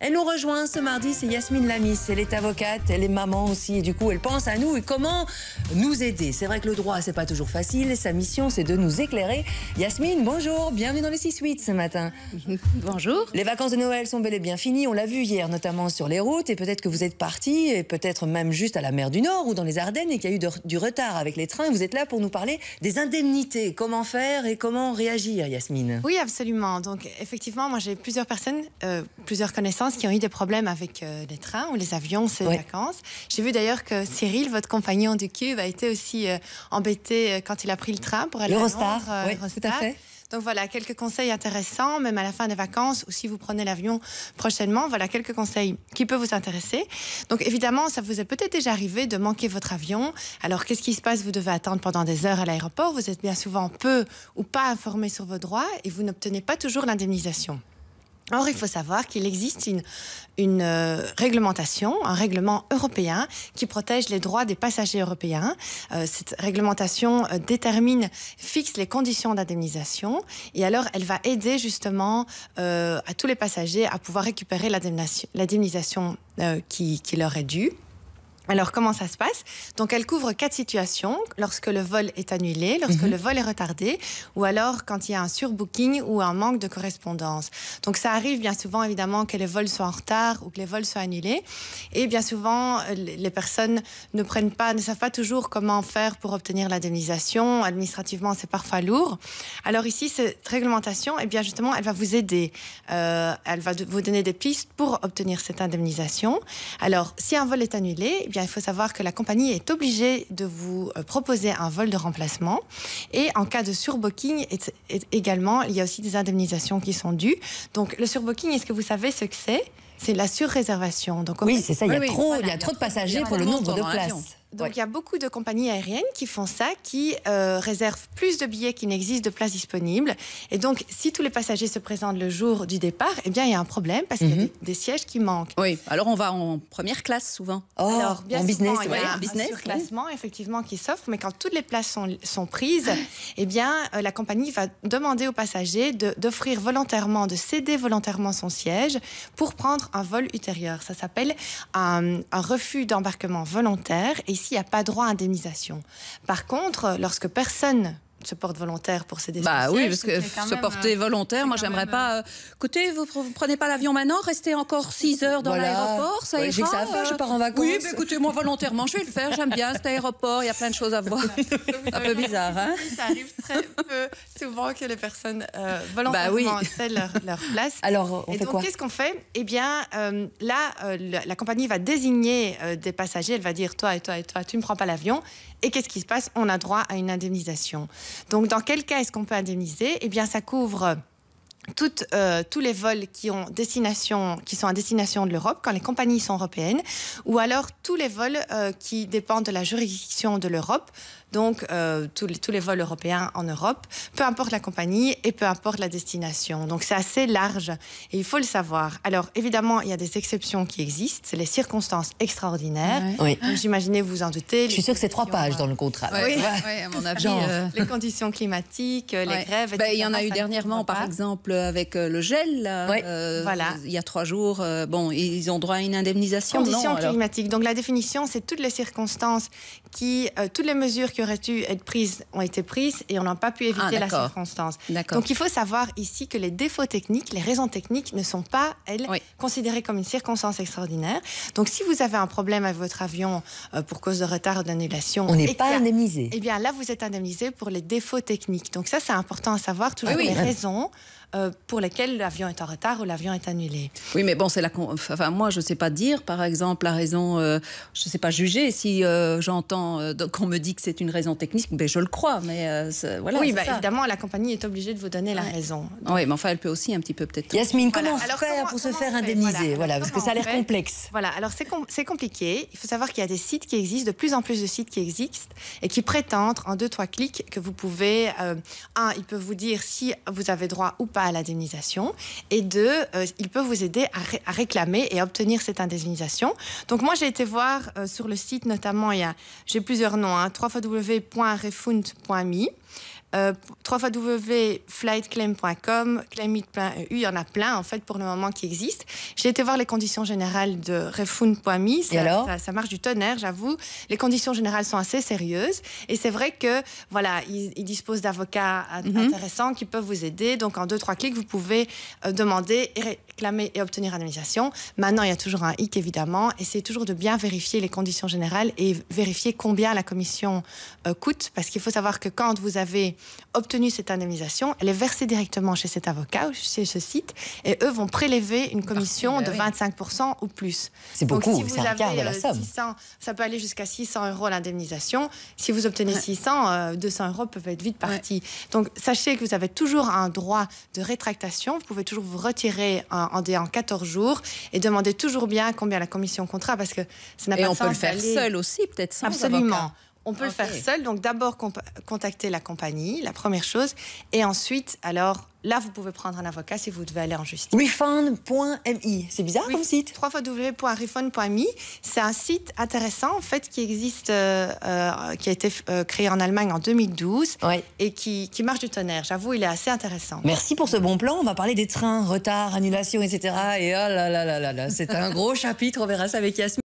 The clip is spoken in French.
Elle nous rejoint ce mardi, c'est Yasmine Lamis. Elle est avocate, elle est maman aussi. Et du coup, elle pense à nous et comment nous aider. C'est vrai que le droit, c'est pas toujours facile. Et sa mission, c'est de nous éclairer. Yasmine, bonjour. Bienvenue dans les 6-8 ce matin. Bonjour. Les vacances de Noël sont bel et bien finies. On l'a vu hier, notamment sur les routes. Et peut-être que vous êtes partis, et peut-être même juste à la mer du Nord ou dans les Ardennes, et qu'il y a eu du retard avec les trains. Vous êtes là pour nous parler des indemnités. Comment faire et comment réagir, Yasmine? Oui, absolument. Donc, effectivement, moi, j'ai plusieurs personnes, plusieurs connaissances qui ont eu des problèmes avec les trains ou les avions ces vacances. J'ai vu d'ailleurs que Cyril, votre compagnon du Cube, a été aussi embêté quand il a pris le train pour aller à Eurostar. Londres. Oui, tout à fait. Donc voilà, quelques conseils intéressants, même à la fin des vacances, ou si vous prenez l'avion prochainement, voilà quelques conseils qui peuvent vous intéresser. Donc évidemment, ça vous est peut-être déjà arrivé de manquer votre avion. Alors qu'est-ce qui se passe? Vous devez attendre pendant des heures à l'aéroport, vous êtes bien souvent peu ou pas informé sur vos droits et vous n'obtenez pas toujours l'indemnisation. Or, il faut savoir qu'il existe une réglementation, un règlement européen qui protège les droits des passagers européens. Cette réglementation fixe les conditions d'indemnisation et alors elle va aider justement à tous les passagers à pouvoir récupérer l'indemnisation qui leur est due. Alors, comment ça se passe? Donc, elle couvre 4 situations. Lorsque le vol est annulé, lorsque le vol est retardé, ou alors quand il y a un surbooking ou un manque de correspondance. Donc, ça arrive bien souvent, évidemment, que les vols soient en retard ou que les vols soient annulés. Et bien souvent, les personnes ne savent pas toujours comment faire pour obtenir l'indemnisation. Administrativement, c'est parfois lourd. Alors ici, cette réglementation, eh bien justement, elle va vous aider. Elle va vous donner des pistes pour obtenir cette indemnisation. Alors, si un vol est annulé, eh bien, il faut savoir que la compagnie est obligée de vous proposer un vol de remplacement. Et en cas de surbooking, également, il y a aussi des indemnisations qui sont dues. Donc, le surbooking, est-ce que vous savez ce que c'est? C'est la surréservation. Donc, oui, c'est ça. Il y a trop de passagers pour le nombre de places. Donc, il y a beaucoup de compagnies aériennes qui font ça, qui réservent plus de billets qu'il n'existe de places disponibles. Et donc, si tous les passagers se présentent le jour du départ, eh bien, il y a un problème parce qu'il y a des sièges qui manquent. Oui, alors on va en première classe souvent. Alors, bien en souvent, business, il y a un surclassement, effectivement, qui s'offre. Mais quand toutes les places sont prises, eh bien, la compagnie va demander aux passagers d'offrir volontairement, de céder volontairement son siège pour prendre un vol ultérieur. Ça s'appelle un refus d'embarquement volontaire. Et ici, il n'y a pas droit à indemnisation. Par contre, lorsque personne se porte volontaire pour céder son siège... Oui, parce que se porter volontaire, moi, j'aimerais pas... Écoutez, vous ne prenez pas l'avion maintenant, restez encore 6 heures dans l'aéroport, ça ira. J'ai que ça à faire, je pars en vacances. Oui, mais écoutez, moi, volontairement, je vais le faire, j'aime bien cet aéroport, il y a plein de choses à voir. Un peu bizarre, hein? Ça arrive très peu souvent que les personnes volontairement cèdent leur place. Alors, on fait quoi? Qu'est-ce qu'on fait? Eh bien, la compagnie va désigner des passagers, elle va dire, toi et toi et toi, tu ne me prends pas l'avion. Et qu'est-ce qui se passe? On a droit à une indemnisation. Donc, dans quel cas est-ce qu'on peut indemniser? Eh bien, ça couvre tous les vols qui sont à destination de l'Europe, quand les compagnies sont européennes, ou alors tous les vols qui dépendent de la juridiction de l'Europe, donc tous les vols européens en Europe, peu importe la compagnie et peu importe la destination. Donc c'est assez large et il faut le savoir. Alors évidemment, il y a des exceptions qui existent, c'est les circonstances extraordinaires. Oui. J'imaginez, vous en doutez. Je suis sûre que c'est 3 pages dans le contrat. Oui, à mon avis. Les conditions climatiques, les grèves, etc. Il y en a eu dernièrement, par exemple, avec le gel. Voilà. Il y a 3 jours, ils ont droit à une indemnisation. Conditions climatiques. Donc la définition, c'est toutes les circonstances toutes les mesures qui auraient dû être prises ont été prises et on n'a pas pu éviter la circonstance. Donc il faut savoir ici que les défauts techniques, les raisons techniques ne sont pas, considérées comme une circonstance extraordinaire. Donc si vous avez un problème avec votre avion pour cause de retard ou d'annulation... On n'est pas indemnisé. Eh bien là, vous êtes indemnisé pour les défauts techniques. Donc ça, c'est important à savoir, toujours les raisons pour lesquelles l'avion est en retard ou l'avion est annulé. Oui, mais bon, moi, je ne sais pas dire, par exemple, la raison... je ne sais pas juger si j'entends qu'on me dit que c'est une raison technique, mais je le crois, mais voilà. Oui, évidemment, la compagnie est obligée de vous donner la raison. Donc... Oui, mais enfin, elle peut aussi un petit peu peut-être... Yasmine, comment faire pour se faire indemniser? Parce que ça a l'air complexe. Voilà, alors c'est compliqué. Il faut savoir qu'il y a des sites qui existent, de plus en plus de sites qui existent et qui prétendent en 2-3 clics que vous pouvez... ils peuvent vous dire si vous avez droit ou pas à l'indemnisation, et 2, ils peuvent vous aider à réclamer et à obtenir cette indemnisation. Donc moi, j'ai été voir sur le site, notamment, j'ai plusieurs noms, www.refund.me. www.flightclaim.com, claimit.eu, il y en a plein en fait pour le moment qui existent. J'ai été voir les conditions générales de refund.me. Ça marche du tonnerre, j'avoue. Les conditions générales sont assez sérieuses et c'est vrai que voilà, ils disposent d'avocats intéressants qui peuvent vous aider. Donc en 2-3 clics, vous pouvez demander et réclamer et obtenir indemnisation. Maintenant, il y a toujours un hic évidemment. Essayez toujours de bien vérifier les conditions générales et vérifier combien la commission coûte, parce qu'il faut savoir que quand vous avez obtenu cette indemnisation, elle est versée directement chez cet avocat ou chez ce site et eux vont prélever une commission de 25% ou plus. C'est beaucoup, donc, si c'est un quart de la somme. 600, ça peut aller jusqu'à 600 € l'indemnisation. Si vous obtenez 600, 200 € peuvent être vite partis. Donc sachez que vous avez toujours un droit de rétractation. Vous pouvez toujours vous retirer en 14 jours et demander toujours bien combien la commission comptera, parce que ça n'a pas de sens. Et on peut le faire seul aussi, peut-être sans Absolument. avocat. On peut le faire seul. Donc d'abord contacter la compagnie, la première chose, et ensuite, alors là, vous pouvez prendre un avocat si vous devez aller en justice. Refund.me, c'est bizarre comme site. www.refund.me, c'est un site intéressant en fait qui existe, qui a été créé en Allemagne en 2012 et qui marche du tonnerre. J'avoue, il est assez intéressant. Merci pour ce bon plan. On va parler des trains, retard, annulation, etc. Et oh là là là là là, c'est un gros chapitre. On verra ça avec Yasmine.